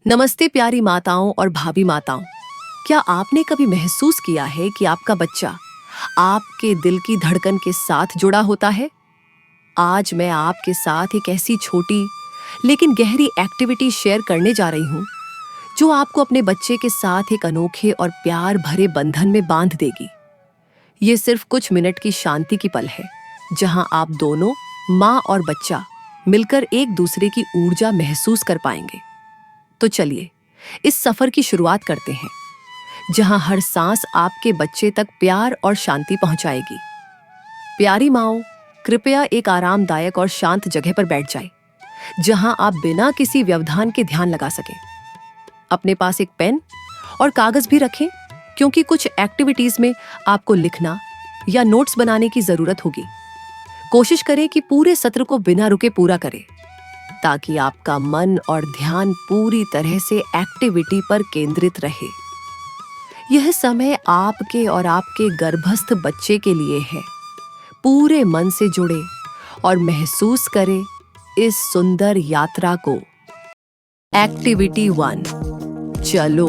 नमस्ते प्यारी माताओं और भाभी माताओं। क्या आपने कभी महसूस किया है कि आपका बच्चा आपके दिल की धड़कन के साथ जुड़ा होता है? आज मैं आपके साथ एक ऐसी छोटी लेकिन गहरी एक्टिविटी शेयर करने जा रही हूँ जो आपको अपने बच्चे के साथ एक अनोखे और प्यार भरे बंधन में बांध देगी। ये सिर्फ कुछ मिनट की शांति की पल है जहां आप दोनों, माँ और बच्चा, मिलकर एक दूसरे की ऊर्जा महसूस कर पाएंगे। तो चलिए इस सफर की शुरुआत करते हैं जहां हर सांस आपके बच्चे तक प्यार और शांति पहुंचाएगी। प्यारी माओ, कृपया एक आरामदायक और शांत जगह पर बैठ जाएं, जहां आप बिना किसी व्यवधान के ध्यान लगा सकें। अपने पास एक पेन और कागज भी रखें, क्योंकि कुछ एक्टिविटीज में आपको लिखना या नोट्स बनाने की जरूरत होगी। कोशिश करें कि पूरे सत्र को बिना रुके पूरा करें, ताकि आपका मन और ध्यान पूरी तरह से एक्टिविटी पर केंद्रित रहे। यह समय आपके और आपके गर्भस्थ बच्चे के लिए है। पूरे मन से जुड़े और महसूस करें इस सुंदर यात्रा को। एक्टिविटी 1। चलो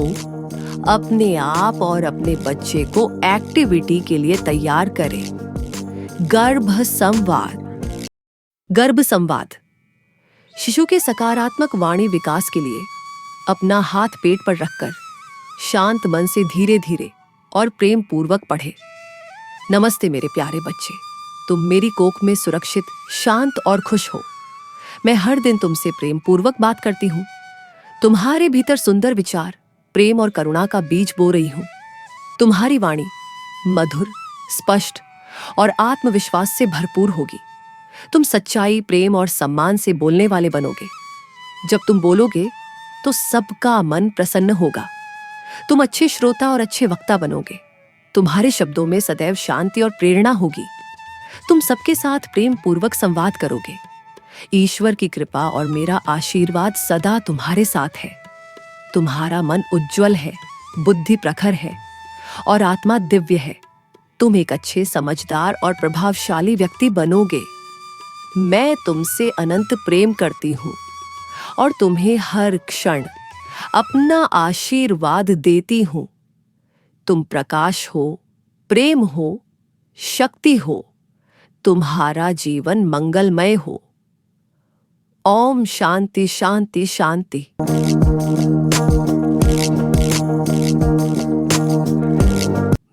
अपने आप और अपने बच्चे को एक्टिविटी के लिए तैयार करें। गर्भ संवाद। गर्भ संवाद शिशु के सकारात्मक वाणी विकास के लिए अपना हाथ पेट पर रखकर शांत मन से धीरे धीरे और प्रेम पूर्वक पढ़े। नमस्ते मेरे प्यारे बच्चे, तुम मेरी कोख में सुरक्षित, शांत और खुश हो। मैं हर दिन तुमसे प्रेम पूर्वक बात करती हूँ। तुम्हारे भीतर सुंदर विचार, प्रेम और करुणा का बीज बो रही हूँ। तुम्हारी वाणी मधुर, स्पष्ट और आत्मविश्वास से भरपूर होगी। तुम सच्चाई, प्रेम और सम्मान से बोलने वाले बनोगे। जब तुम बोलोगे तो सबका मन प्रसन्न होगा। तुम अच्छे श्रोता और अच्छे वक्ता बनोगे। तुम्हारे शब्दों में सदैव शांति और प्रेरणा होगी। तुम सबके साथ प्रेम पूर्वक संवाद करोगे। ईश्वर की कृपा और मेरा आशीर्वाद सदा तुम्हारे साथ है। तुम्हारा मन उज्जवल है, बुद्धि प्रखर है और आत्मा दिव्य है। तुम एक अच्छे, समझदार और प्रभावशाली व्यक्ति बनोगे। मैं तुमसे अनंत प्रेम करती हूँ और तुम्हें हर क्षण अपना आशीर्वाद देती हूँ। तुम प्रकाश हो, प्रेम हो, शक्ति हो। तुम्हारा जीवन मंगलमय हो। ओम शांति शांति शांति।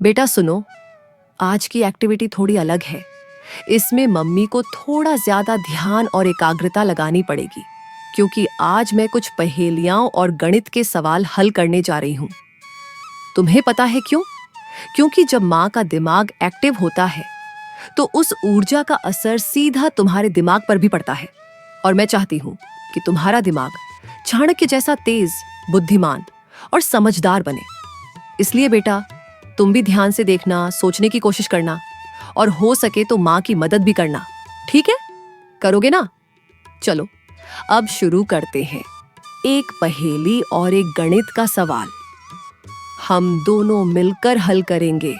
बेटा सुनो, आज की एक्टिविटी थोड़ी अलग है। इसमें मम्मी को थोड़ा ज्यादा ध्यान और एकाग्रता लगानी पड़ेगी, क्योंकि आज मैं कुछ पहेलियां और गणित के सवाल हल करने जा रही हूं। तुम्हें पता है क्यों? क्योंकि जब माँ का दिमाग एक्टिव होता है तो उस ऊर्जा का असर सीधा तुम्हारे दिमाग पर भी पड़ता है। और मैं चाहती हूं कि तुम्हारा दिमाग चाणक्य जैसा तेज, बुद्धिमान और समझदार बने। इसलिए बेटा, तुम भी ध्यान से देखना, सोचने की कोशिश करना और हो सके तो माँ की मदद भी करना। ठीक है? करोगे ना? चलो अब शुरू करते हैं। एक पहेली और एक गणित का सवाल हम दोनों मिलकर हल करेंगे।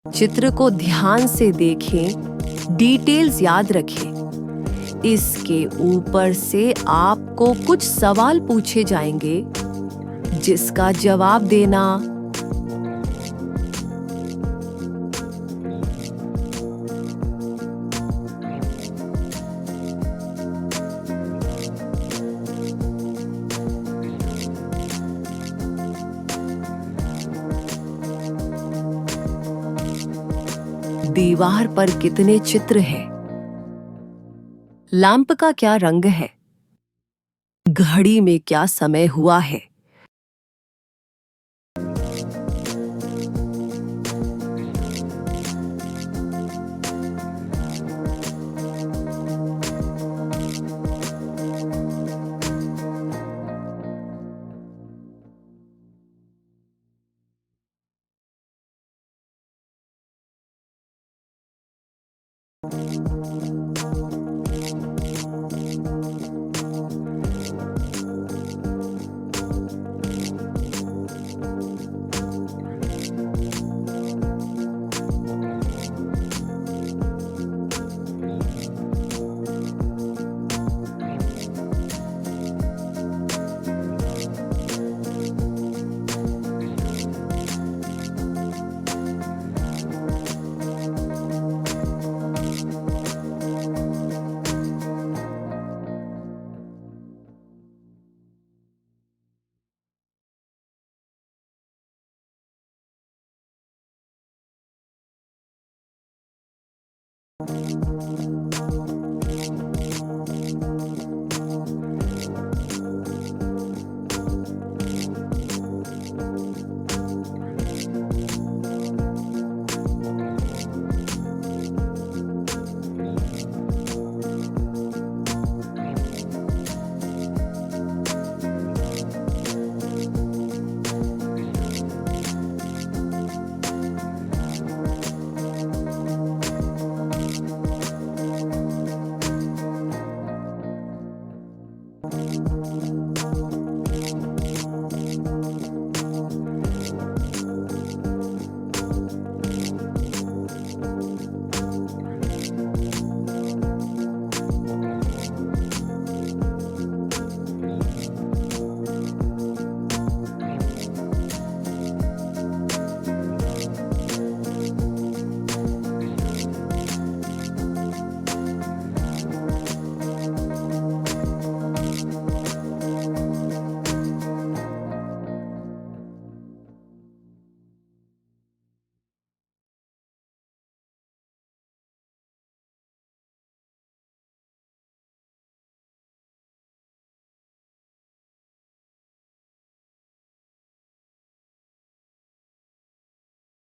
चित्र को ध्यान से देखें, डिटेल्स याद रखें। इसके ऊपर से आपको कुछ सवाल पूछे जाएंगे, जिसका जवाब देना। दीवार पर कितने चित्र हैं? लैंप का क्या रंग है? घड़ी में क्या समय हुआ है?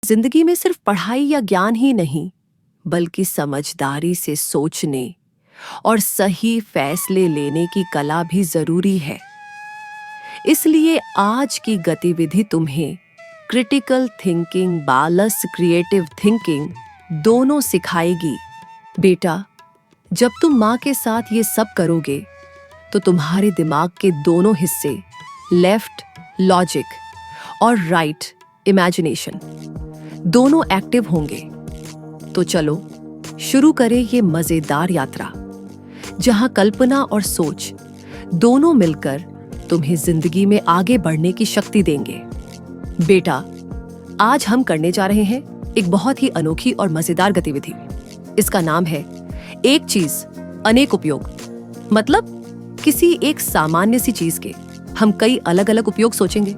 जिंदगी में सिर्फ पढ़ाई या ज्ञान ही नहीं, बल्कि समझदारी से सोचने और सही फैसले लेने की कला भी जरूरी है। इसलिए आज की गतिविधि तुम्हें critical thinking balance creative thinking दोनों सिखाएगी। बेटा, जब तुम माँ के साथ ये सब करोगे तो तुम्हारे दिमाग के दोनों हिस्से, लेफ्ट लॉजिक और राइट इमेजिनेशन, दोनों एक्टिव होंगे। तो चलो शुरू करें ये मजेदार यात्रा, जहां कल्पना और सोच दोनों मिलकर तुम्हें जिंदगी में आगे बढ़ने की शक्ति देंगे। बेटा, आज हम करने जा रहे हैं एक बहुत ही अनोखी और मजेदार गतिविधि। इसका नाम है एक चीज अनेक उपयोग। मतलब किसी एक सामान्य सी चीज के हम कई अलग अलग उपयोग सोचेंगे।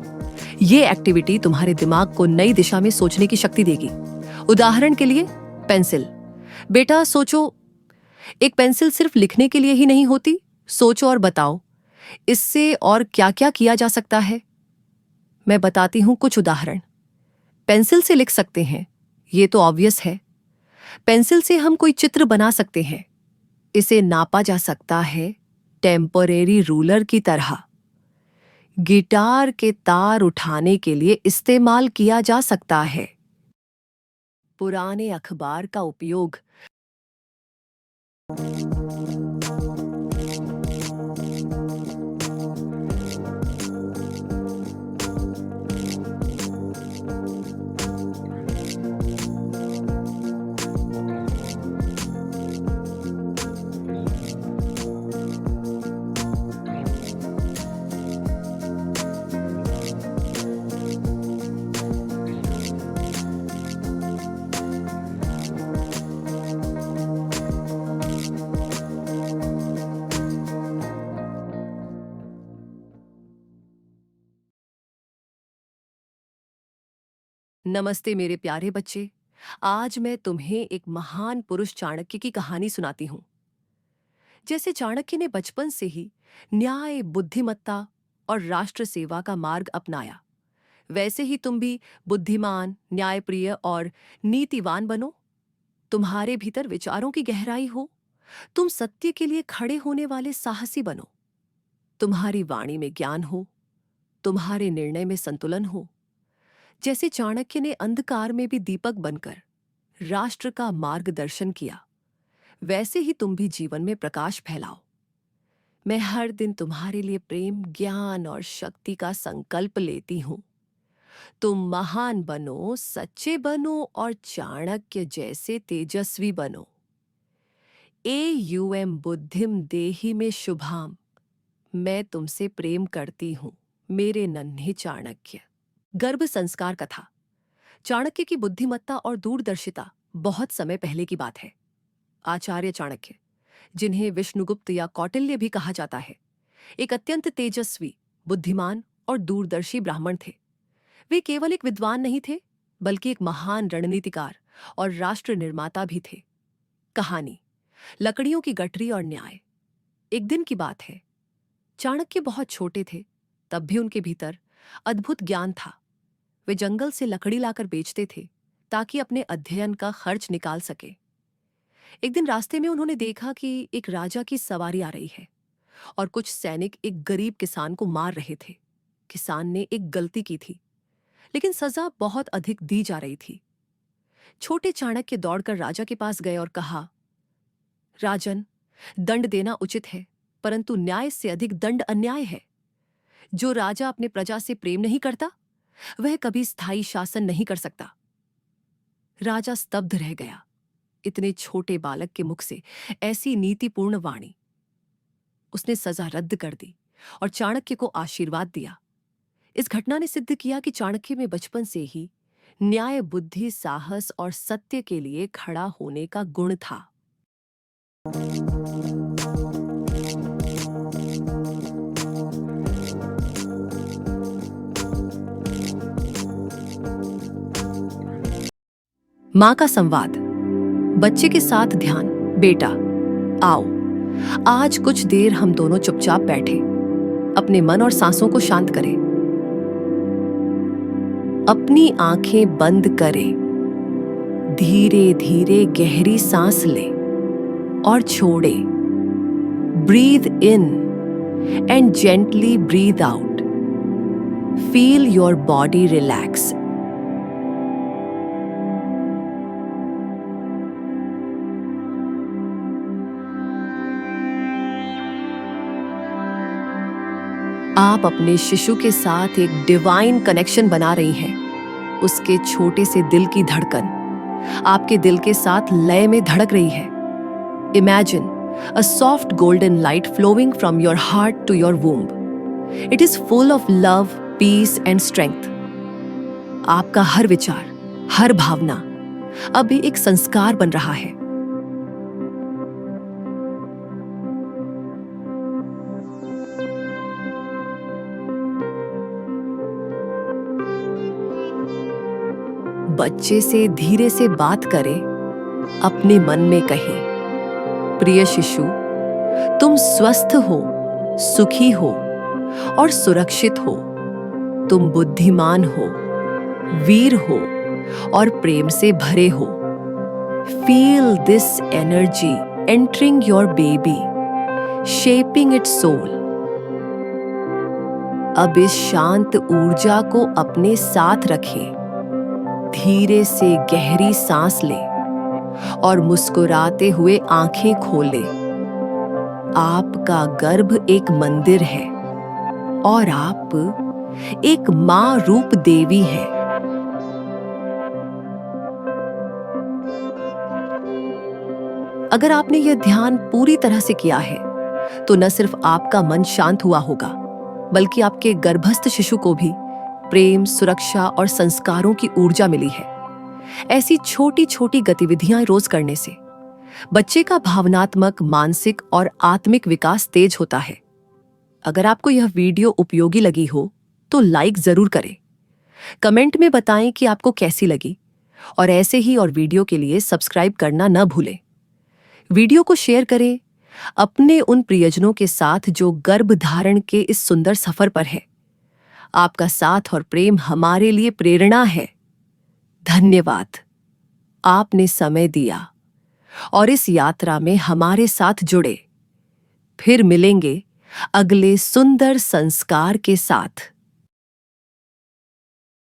ये एक्टिविटी तुम्हारे दिमाग को नई दिशा में सोचने की शक्ति देगी। उदाहरण के लिए पेंसिल। बेटा सोचो, एक पेंसिल सिर्फ लिखने के लिए ही नहीं होती। सोचो और बताओ, इससे और क्या क्या किया जा सकता है। मैं बताती हूं कुछ उदाहरण। पेंसिल से लिख सकते हैं, ये तो ऑब्वियस है। पेंसिल से हम कोई चित्र बना सकते हैं। इसे नापा जा सकता है टेम्परेरी रूलर की तरह। गिटार के तार उठाने के लिए इस्तेमाल किया जा सकता है। पुराने अखबार का उपयोग नमस्ते मेरे प्यारे बच्चे। आज मैं तुम्हें एक महान पुरुष चाणक्य की कहानी सुनाती हूँ। जैसे चाणक्य ने बचपन से ही न्याय, बुद्धिमत्ता और राष्ट्र सेवा का मार्ग अपनाया, वैसे ही तुम भी बुद्धिमान, न्यायप्रिय और नीतिवान बनो। तुम्हारे भीतर विचारों की गहराई हो। तुम सत्य के लिए खड़े होने वाले साहसी बनो। तुम्हारी वाणी में ज्ञान हो, तुम्हारे निर्णय में संतुलन हो। जैसे चाणक्य ने अंधकार में भी दीपक बनकर राष्ट्र का मार्गदर्शन किया, वैसे ही तुम भी जीवन में प्रकाश फैलाओ। मैं हर दिन तुम्हारे लिए प्रेम, ज्ञान और शक्ति का संकल्प लेती हूं। तुम महान बनो, सच्चे बनो और चाणक्य जैसे तेजस्वी बनो। एयुएम बुद्धिम देहि में शुभाम। मैं तुमसे प्रेम करती हूं, मेरे नन्हे चाणक्य। गर्भ संस्कार कथा। चाणक्य की बुद्धिमत्ता और दूरदर्शिता बहुत समय पहले की बात है। आचार्य चाणक्य, जिन्हें विष्णुगुप्त या कौटिल्य भी कहा जाता है, एक अत्यंत तेजस्वी, बुद्धिमान और दूरदर्शी ब्राह्मण थे। वे केवल एक विद्वान नहीं थे, बल्कि एक महान रणनीतिकार और राष्ट्र निर्माता भी थे। कहानी लकड़ियों की गठरी और न्याय। एक दिन की बात है। चाणक्य बहुत छोटे थे, तब भी उनके भीतर अद्भुत ज्ञान था। वे जंगल से लकड़ी लाकर बेचते थे ताकि अपने अध्ययन का खर्च निकाल सके। एक दिन रास्ते में उन्होंने देखा कि एक राजा की सवारी आ रही है और कुछ सैनिक एक गरीब किसान को मार रहे थे। किसान ने एक गलती की थी, लेकिन सजा बहुत अधिक दी जा रही थी। छोटे चाणक्य दौड़कर राजा के पास गए और कहा, राजन, दंड देना उचित है, परंतु न्याय से अधिक दंड अन्याय है। जो राजा अपने प्रजा से प्रेम नहीं करता, वह कभी स्थायी शासन नहीं कर सकता। राजा स्तब्ध रह गया। इतने छोटे बालक के मुख से ऐसी नीतिपूर्ण वाणी। उसने सजा रद्द कर दी और चाणक्य को आशीर्वाद दिया। इस घटना ने सिद्ध किया कि चाणक्य में बचपन से ही न्याय, बुद्धि, साहस और सत्य के लिए खड़ा होने का गुण था। मां का संवाद। बच्चे के साथ ध्यान। बेटा, आओ, आज कुछ देर हम दोनों चुपचाप बैठे, अपने मन और सांसों को शांत करें। अपनी आंखें बंद करें, धीरे धीरे गहरी सांस लें और छोड़ें। Breathe in and gently breathe out. Feel your body relax. आप अपने शिशु के साथ एक डिवाइन कनेक्शन बना रही हैं। उसके छोटे से दिल की धड़कन आपके दिल के साथ लय में धड़क रही है। Imagine a soft golden light flowing from your heart to your womb. It is full of love, peace and strength. आपका हर विचार, हर भावना अब एक संस्कार बन रहा है। बच्चे से धीरे से बात करें, अपने मन में कहें, प्रिय शिशु, तुम स्वस्थ हो, सुखी हो और सुरक्षित हो। तुम बुद्धिमान हो, वीर हो और प्रेम से भरे हो। Feel this energy entering your baby, shaping its soul. अब इस शांत ऊर्जा को अपने साथ रखें। धीरे से गहरी सांस लें और मुस्कुराते हुए आंखें खोलें। आपका गर्भ एक मंदिर है और आप एक मां रूप देवी हैं। अगर आपने यह ध्यान पूरी तरह से किया है, तो न सिर्फ आपका मन शांत हुआ होगा, बल्कि आपके गर्भस्थ शिशु को भी प्रेम, सुरक्षा और संस्कारों की ऊर्जा मिली है। ऐसी छोटी छोटी गतिविधियां रोज करने से बच्चे का भावनात्मक, मानसिक और आत्मिक विकास तेज होता है। अगर आपको यह वीडियो उपयोगी लगी हो तो लाइक जरूर करें। कमेंट में बताएं कि आपको कैसी लगी और ऐसे ही और वीडियो के लिए सब्सक्राइब करना न भूलें। वीडियो को शेयर करें अपने उन प्रियजनों के साथ जो गर्भ धारण के इस सुंदर सफर पर है। आपका साथ और प्रेम हमारे लिए प्रेरणा है। धन्यवाद, आपने समय दिया और इस यात्रा में हमारे साथ जुड़े। फिर मिलेंगे अगले सुंदर संस्कार के साथ।